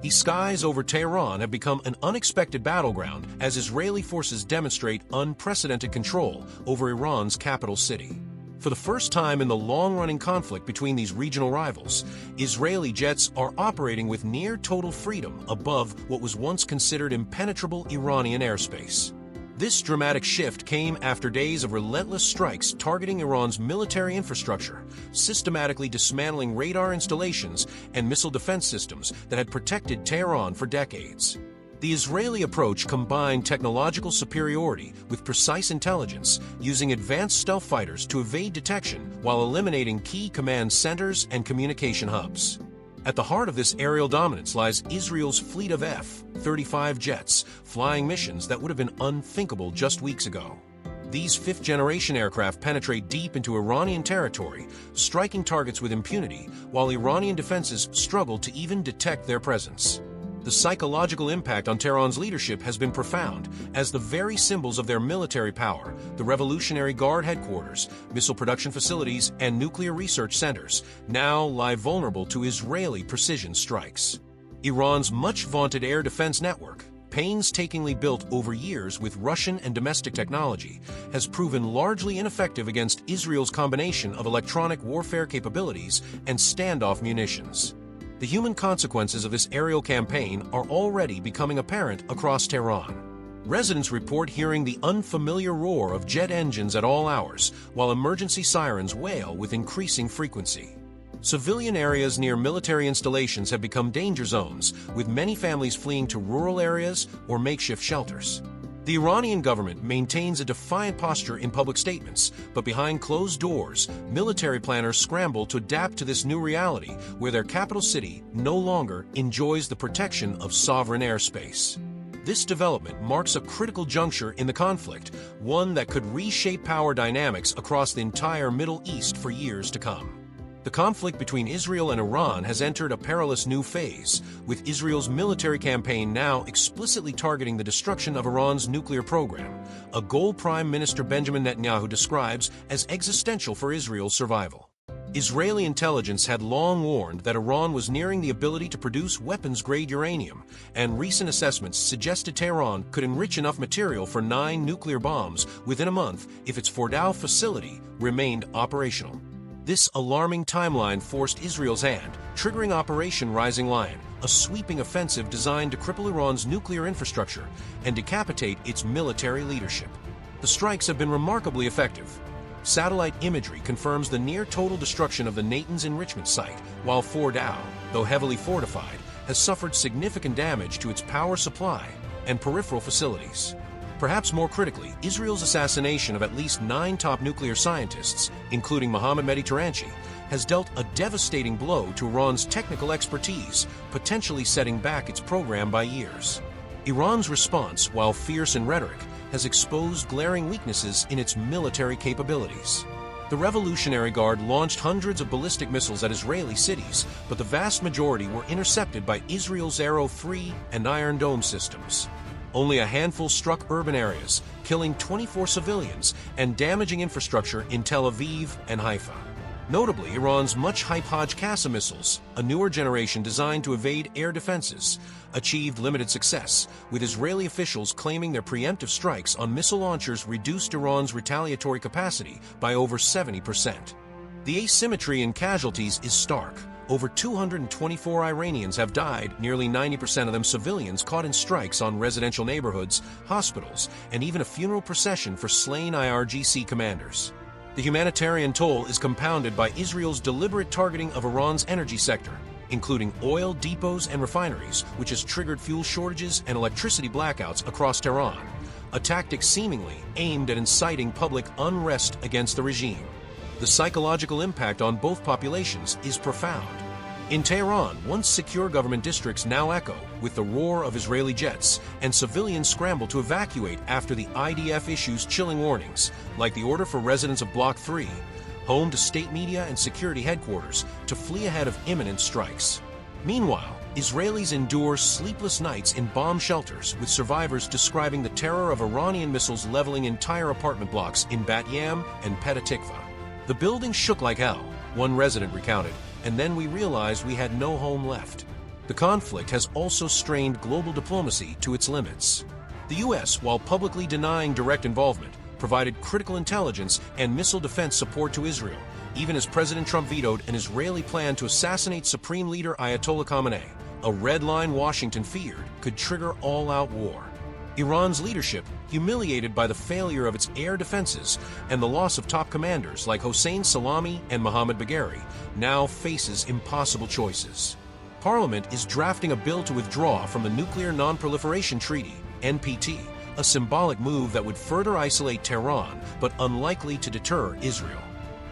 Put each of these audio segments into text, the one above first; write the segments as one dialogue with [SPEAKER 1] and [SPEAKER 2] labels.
[SPEAKER 1] The skies over Tehran have become an unexpected battleground as Israeli forces demonstrate unprecedented control over Iran's capital city. For the first time in the long-running conflict between these regional rivals, Israeli jets are operating with near-total freedom above what was once considered impenetrable Iranian airspace. This dramatic shift came after days of relentless strikes targeting Iran's military infrastructure, systematically dismantling radar installations and missile defense systems that had protected Tehran for decades. The Israeli approach combined technological superiority with precise intelligence, using advanced stealth fighters to evade detection while eliminating key command centers and communication hubs. At the heart of this aerial dominance lies Israel's fleet of F-35 jets, flying missions that would have been unthinkable just weeks ago. These fifth-generation aircraft penetrate deep into Iranian territory, striking targets with impunity, while Iranian defenses struggle to even detect their presence. The psychological impact on Tehran's leadership has been profound, as the very symbols of their military power, the Revolutionary Guard headquarters, missile production facilities, and nuclear research centers, now lie vulnerable to Israeli precision strikes. Iran's much-vaunted air defense network, painstakingly built over years with Russian and domestic technology, has proven largely ineffective against Israel's combination of electronic warfare capabilities and standoff munitions. The human consequences of this aerial campaign are already becoming apparent across Tehran. Residents report hearing the unfamiliar roar of jet engines at all hours, while emergency sirens wail with increasing frequency. Civilian areas near military installations have become danger zones, with many families fleeing to rural areas or makeshift shelters. The Iranian government maintains a defiant posture in public statements, but behind closed doors, military planners scramble to adapt to this new reality where their capital city no longer enjoys the protection of sovereign airspace. This development marks a critical juncture in the conflict, one that could reshape power dynamics across the entire Middle East for years to come. The conflict between Israel and Iran has entered a perilous new phase, with Israel's military campaign now explicitly targeting the destruction of Iran's nuclear program, a goal Prime Minister Benjamin Netanyahu describes as existential for Israel's survival. Israeli intelligence had long warned that Iran was nearing the ability to produce weapons-grade uranium, and recent assessments suggested Tehran could enrich enough material for 9 nuclear bombs within a month if its Fordo facility remained operational. This alarming timeline forced Israel's hand, triggering Operation Rising Lion, a sweeping offensive designed to cripple Iran's nuclear infrastructure and decapitate its military leadership. The strikes have been remarkably effective. Satellite imagery confirms the near-total destruction of the Natanz enrichment site, while Fordo, though heavily fortified, has suffered significant damage to its power supply and peripheral facilities. Perhaps more critically, Israel's assassination of at least 9 top nuclear scientists, including Mohammad Mehdi Taranchi, has dealt a devastating blow to Iran's technical expertise, potentially setting back its program by years. Iran's response, while fierce in rhetoric, has exposed glaring weaknesses in its military capabilities. The Revolutionary Guard launched hundreds of ballistic missiles at Israeli cities, but the vast majority were intercepted by Israel's Arrow 3 and Iron Dome systems. Only a handful struck urban areas, killing 24 civilians and damaging infrastructure in Tel Aviv and Haifa. Notably, Iran's much-hyped Hajj-Qassam missiles, a newer generation designed to evade air defenses, achieved limited success, with Israeli officials claiming their preemptive strikes on missile launchers reduced Iran's retaliatory capacity by over 70%. The asymmetry in casualties is stark. Over 224 Iranians have died, nearly 90% of them civilians caught in strikes on residential neighborhoods, hospitals, and even a funeral procession for slain IRGC commanders. The humanitarian toll is compounded by Israel's deliberate targeting of Iran's energy sector, including oil depots and refineries, which has triggered fuel shortages and electricity blackouts across Tehran, a tactic seemingly aimed at inciting public unrest against the regime. The psychological impact on both populations is profound. In Tehran, once secure government districts now echo with the roar of Israeli jets, and civilians scramble to evacuate after the IDF issues chilling warnings, like the order for residents of Block 3, home to state media and security headquarters, to flee ahead of imminent strikes. Meanwhile, Israelis endure sleepless nights in bomb shelters, with survivors describing the terror of Iranian missiles leveling entire apartment blocks in Bat Yam and Petah Tikva. The building shook like hell, one resident recounted, and then we realized we had no home left. The conflict has also strained global diplomacy to its limits. The U.S., while publicly denying direct involvement, provided critical intelligence and missile defense support to Israel, even as President Trump vetoed an Israeli plan to assassinate Supreme Leader Ayatollah Khamenei, a red line Washington feared could trigger all-out war. Iran's leadership, humiliated by the failure of its air defenses and the loss of top commanders like Hossein Salami and Mohammad Bagheri, now faces impossible choices. Parliament is drafting a bill to withdraw from the Nuclear Non-Proliferation Treaty, NPT, a symbolic move that would further isolate Tehran but unlikely to deter Israel.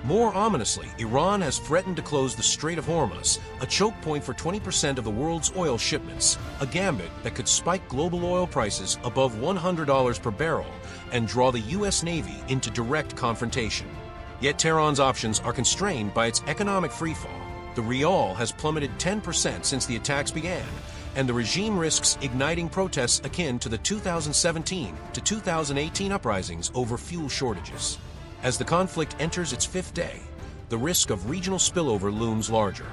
[SPEAKER 1] More ominously, Iran has threatened to close the Strait of Hormuz, a choke point for 20% of the world's oil shipments, a gambit that could spike global oil prices above $100 per barrel and draw the U.S. Navy into direct confrontation. Yet Tehran's options are constrained by its economic freefall. The rial has plummeted 10% since the attacks began, and the regime risks igniting protests akin to the 2017 to 2018 uprisings over fuel shortages. As the conflict enters its fifth day, the risk of regional spillover looms larger.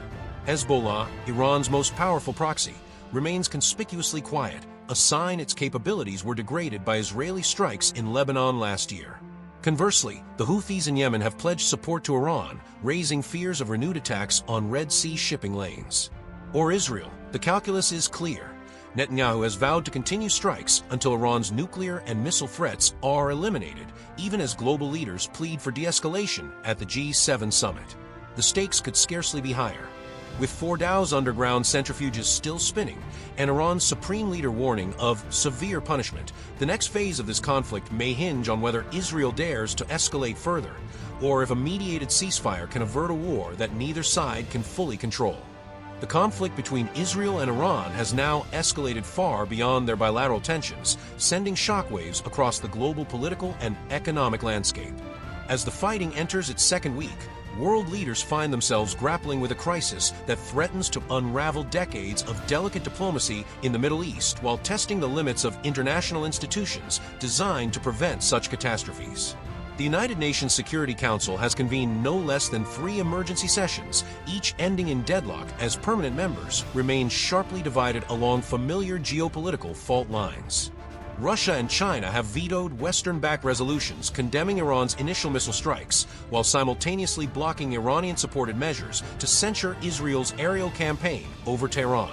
[SPEAKER 1] Hezbollah, Iran's most powerful proxy, remains conspicuously quiet, a sign its capabilities were degraded by Israeli strikes in Lebanon last year. Conversely, the Houthis in Yemen have pledged support to Iran, raising fears of renewed attacks on Red Sea shipping lanes. Or Israel, the calculus is clear. Netanyahu has vowed to continue strikes until Iran's nuclear and missile threats are eliminated, even as global leaders plead for de-escalation at the G7 summit. The stakes could scarcely be higher. With Fordo's underground centrifuges still spinning and Iran's supreme leader warning of severe punishment, the next phase of this conflict may hinge on whether Israel dares to escalate further, or if a mediated ceasefire can avert a war that neither side can fully control. The conflict between Israel and Iran has now escalated far beyond their bilateral tensions, sending shockwaves across the global political and economic landscape. As the fighting enters its second week, world leaders find themselves grappling with a crisis that threatens to unravel decades of delicate diplomacy in the Middle East while testing the limits of international institutions designed to prevent such catastrophes. The United Nations Security Council has convened no less than 3 emergency sessions, each ending in deadlock as permanent members remain sharply divided along familiar geopolitical fault lines. Russia and China have vetoed Western-backed resolutions condemning Iran's initial missile strikes, while simultaneously blocking Iranian-supported measures to censure Israel's aerial campaign over Tehran.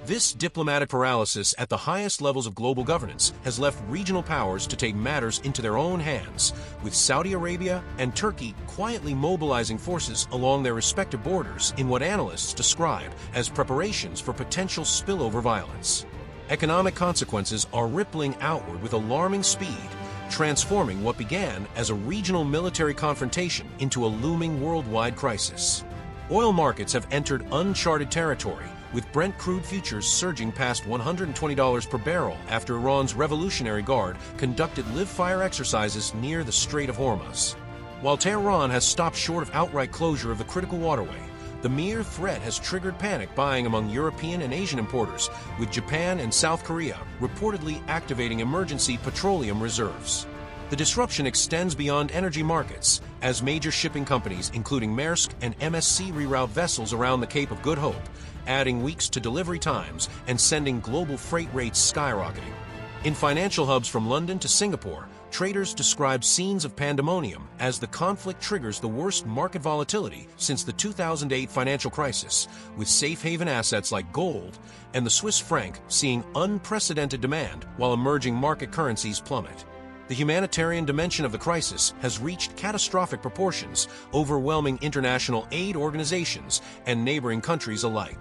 [SPEAKER 1] This diplomatic paralysis at the highest levels of global governance has left regional powers to take matters into their own hands, with Saudi Arabia and Turkey quietly mobilizing forces along their respective borders in what analysts describe as preparations for potential spillover violence. Economic consequences are rippling outward with alarming speed, transforming what began as a regional military confrontation into a looming worldwide crisis. Oil markets have entered uncharted territory, with Brent crude futures surging past $120 per barrel after Iran's Revolutionary Guard conducted live-fire exercises near the Strait of Hormuz. While Tehran has stopped short of outright closure of the critical waterway, the mere threat has triggered panic buying among European and Asian importers, with Japan and South Korea reportedly activating emergency petroleum reserves. The disruption extends beyond energy markets, as major shipping companies, including Maersk and MSC, reroute vessels around the Cape of Good Hope, adding weeks to delivery times and sending global freight rates skyrocketing. In financial hubs from London to Singapore, traders describe scenes of pandemonium as the conflict triggers the worst market volatility since the 2008 financial crisis, with safe haven assets like gold and the Swiss franc seeing unprecedented demand while emerging market currencies plummet. The humanitarian dimension of the crisis has reached catastrophic proportions, overwhelming international aid organizations and neighboring countries alike.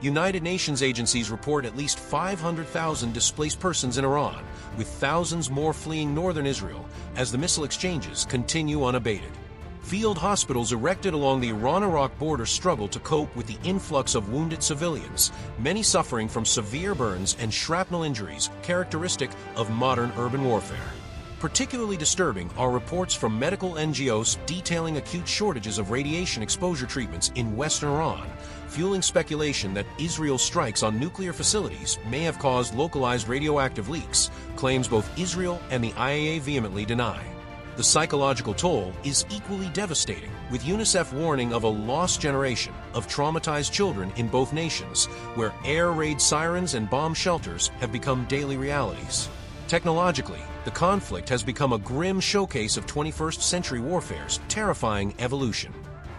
[SPEAKER 1] United Nations agencies report at least 500,000 displaced persons in Iran, with thousands more fleeing northern Israel as the missile exchanges continue unabated. Field hospitals erected along the Iran-Iraq border struggle to cope with the influx of wounded civilians, many suffering from severe burns and shrapnel injuries characteristic of modern urban warfare. Particularly disturbing are reports from medical NGOs detailing acute shortages of radiation exposure treatments in western Iran, fueling speculation that Israel's strikes on nuclear facilities may have caused localized radioactive leaks, claims both Israel and the IAEA vehemently deny. The The psychological toll is equally devastating, with UNICEF warning of a lost generation of traumatized children in both nations, where air raid sirens and bomb shelters have become daily realities. Technologically, the conflict has become a grim showcase of 21st century warfare's terrifying evolution.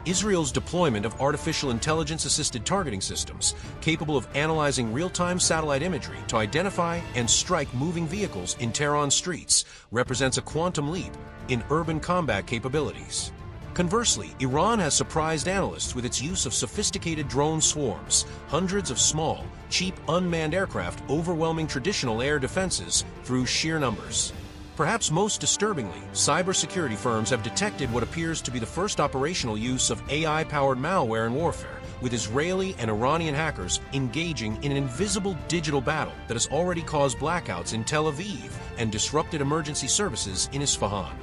[SPEAKER 1] Israel's deployment of artificial intelligence-assisted targeting systems, capable of analyzing real-time satellite imagery to identify and strike moving vehicles in Tehran streets, represents a quantum leap in urban combat capabilities. Conversely, Iran has surprised analysts with its use of sophisticated drone swarms, hundreds of small, cheap, unmanned aircraft overwhelming traditional air defenses through sheer numbers. Perhaps most disturbingly, cybersecurity firms have detected what appears to be the first operational use of AI-powered malware in warfare, with Israeli and Iranian hackers engaging in an invisible digital battle that has already caused blackouts in Tel Aviv and disrupted emergency services in Isfahan.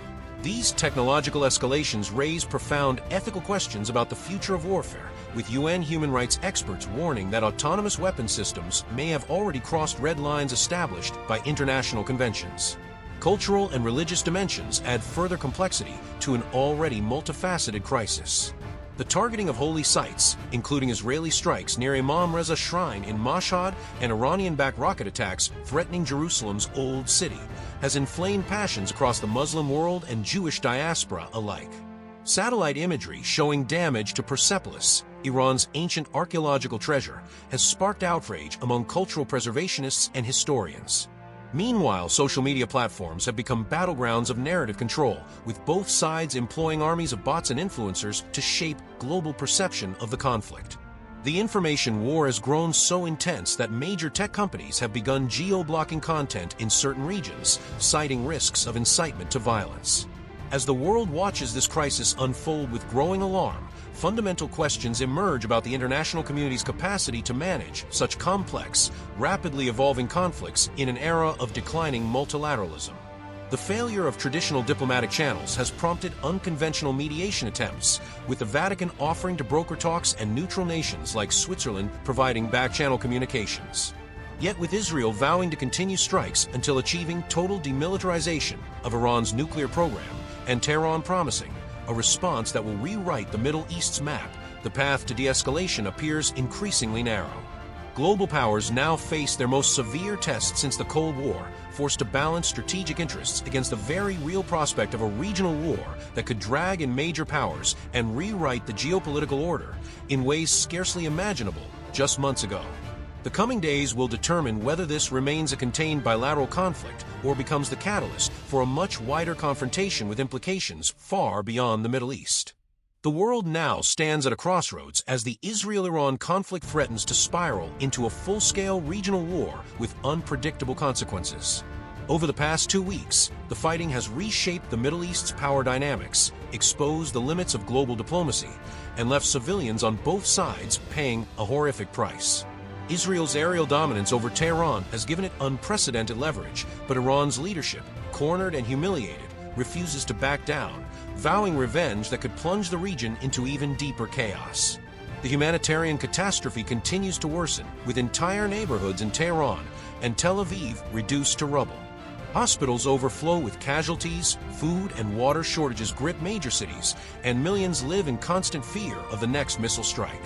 [SPEAKER 1] These technological escalations raise profound ethical questions about the future of warfare, with UN human rights experts warning that autonomous weapon systems may have already crossed red lines established by international conventions. Cultural and religious dimensions add further complexity to an already multifaceted crisis. The targeting of holy sites, including Israeli strikes near Imam Reza Shrine in Mashhad and Iranian-backed rocket attacks threatening Jerusalem's Old City, has inflamed passions across the Muslim world and Jewish diaspora alike. Satellite imagery showing damage to Persepolis, Iran's ancient archaeological treasure, has sparked outrage among cultural preservationists and historians. Meanwhile, social media platforms have become battlegrounds of narrative control, with both sides employing armies of bots and influencers to shape global perception of the conflict. The information war has grown so intense that major tech companies have begun geo-blocking content in certain regions, citing risks of incitement to violence. As the world watches this crisis unfold with growing alarm, fundamental questions emerge about the international community's capacity to manage such complex, rapidly evolving conflicts in an era of declining multilateralism. The failure of traditional diplomatic channels has prompted unconventional mediation attempts, with the Vatican offering to broker talks and neutral nations like Switzerland providing back-channel communications. Yet with Israel vowing to continue strikes until achieving total demilitarization of Iran's nuclear program, and Tehran promising a response that will rewrite the Middle East's map, the path to de-escalation appears increasingly narrow. Global powers now face their most severe test since the Cold War, forced to balance strategic interests against the very real prospect of a regional war that could drag in major powers and rewrite the geopolitical order in ways scarcely imaginable just months ago. The coming days will determine whether this remains a contained bilateral conflict or becomes the catalyst for a much wider confrontation with implications far beyond the Middle East. The world now stands at a crossroads as the Israel-Iran conflict threatens to spiral into a full-scale regional war with unpredictable consequences. Over the past 2 weeks, the fighting has reshaped the Middle East's power dynamics, exposed the limits of global diplomacy, and left civilians on both sides paying a horrific price. Israel's aerial dominance over Tehran has given it unprecedented leverage, but Iran's leadership, cornered and humiliated, refuses to back down, vowing revenge that could plunge the region into even deeper chaos. The humanitarian catastrophe continues to worsen, with entire neighborhoods in Tehran and Tel Aviv reduced to rubble. Hospitals overflow with casualties, food and water shortages grip major cities, and millions live in constant fear of the next missile strike.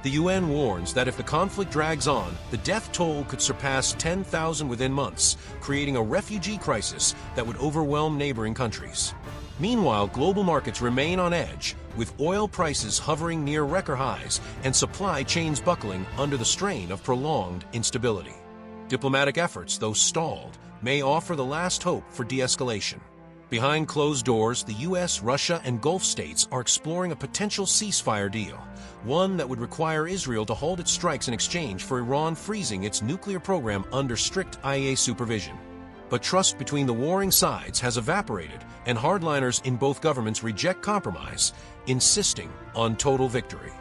[SPEAKER 1] The UN warns that if the conflict drags on, the death toll could surpass 10,000 within months, creating a refugee crisis that would overwhelm neighboring countries. Meanwhile, global markets remain on edge, with oil prices hovering near record highs and supply chains buckling under the strain of prolonged instability. Diplomatic efforts, though stalled, may offer the last hope for de-escalation. Behind closed doors, the US, Russia, and Gulf states are exploring a potential ceasefire deal, one that would require Israel to halt its strikes in exchange for Iran freezing its nuclear program under strict IAEA supervision. But trust between the warring sides has evaporated, and hardliners in both governments reject compromise, insisting on total victory.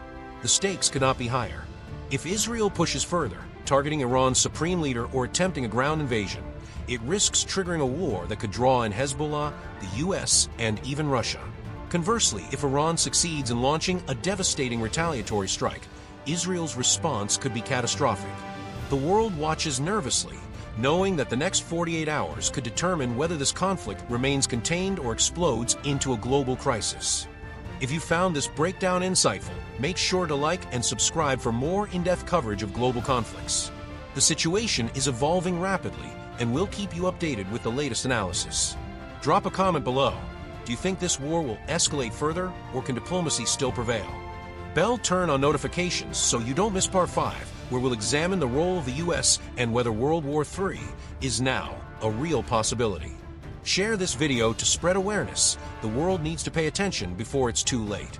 [SPEAKER 1] The stakes could not be higher. If Israel pushes further, targeting Iran's supreme leader or attempting a ground invasion, it risks triggering a war that could draw in Hezbollah, the US, and even Russia. Conversely, if Iran succeeds in launching a devastating retaliatory strike, Israel's response could be catastrophic. The world watches nervously, knowing that the next 48 hours could determine whether this conflict remains contained or explodes into a global crisis. If you found this breakdown insightful, make sure to like and subscribe for more in-depth coverage of global conflicts. The situation is evolving rapidly, and we'll keep you updated with the latest analysis. Drop a comment below. Do you think this war will escalate further, or can diplomacy still prevail? Bell turn on notifications so you don't miss Part 5, where we'll examine the role of the US and whether World War III is now a real possibility. Share this video to spread awareness. The world needs to pay attention before it's too late.